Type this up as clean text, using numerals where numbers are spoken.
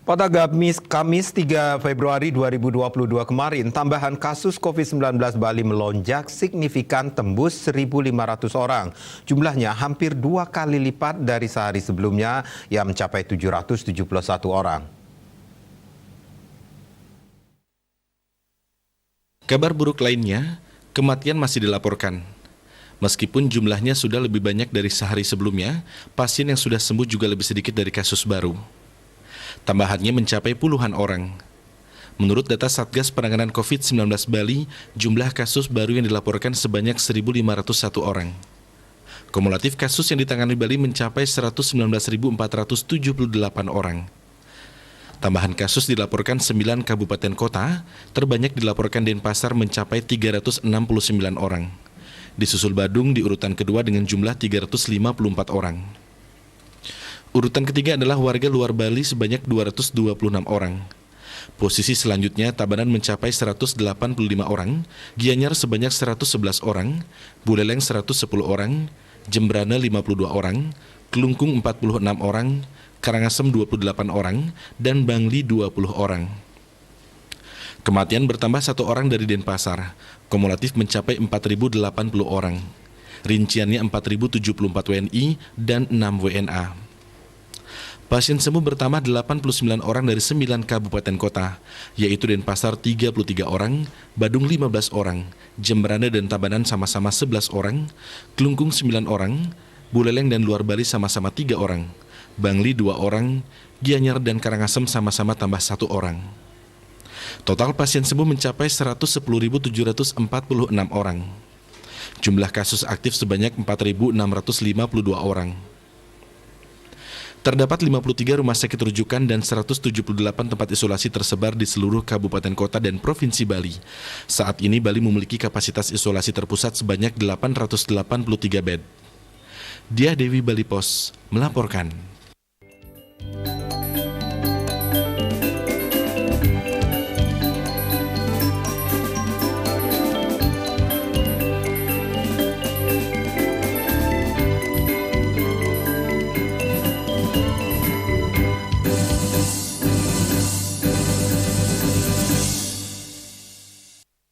Pada Kamis 3 Februari 2022 kemarin, tambahan kasus COVID-19 Bali melonjak signifikan tembus 1.500 orang. Jumlahnya hampir 2 kali lipat dari sehari sebelumnya yang mencapai 771 orang. Kabar buruk lainnya, kematian masih dilaporkan. Meskipun jumlahnya sudah lebih banyak dari sehari sebelumnya, pasien yang sudah sembuh juga lebih sedikit dari kasus baru. Tambahannya mencapai puluhan orang. Menurut data Satgas Penanganan COVID-19 Bali, jumlah kasus baru yang dilaporkan sebanyak 1.501 orang. Kumulatif kasus yang ditangani Bali mencapai 119.478 orang. Tambahan kasus dilaporkan 9 kabupaten kota, terbanyak dilaporkan Denpasar mencapai 369 orang. Disusul Badung di urutan kedua dengan jumlah 354 orang. Urutan ketiga adalah warga luar Bali sebanyak 226 orang. Posisi selanjutnya Tabanan mencapai 185 orang, Gianyar sebanyak 111 orang, Buleleng 110 orang, Jembrana 52 orang, Kelungkung 46 orang, Karangasem 28 orang, dan Bangli 20 orang. Kematian bertambah 1 orang dari Denpasar, kumulatif mencapai 4.080 orang. Rinciannya 4.074 WNI dan 6 WNA. Pasien sembuh bertambah 89 orang dari 9 kabupaten kota, yaitu Denpasar 33 orang, Badung 15 orang, Jembrana dan Tabanan sama-sama 11 orang, Kelungkung 9 orang, Buleleng dan luar Bali sama-sama 3 orang, Bangli 2 orang, Gianyar dan Karangasem sama-sama tambah 1 orang. Total pasien sembuh mencapai 110.746 orang. Jumlah kasus aktif sebanyak 4.652 orang. Terdapat 53 rumah sakit rujukan dan 178 tempat isolasi tersebar di seluruh kabupaten kota dan provinsi Bali. Saat ini Bali memiliki kapasitas isolasi terpusat sebanyak 883 bed. Diah Dewi Bali Pos melaporkan.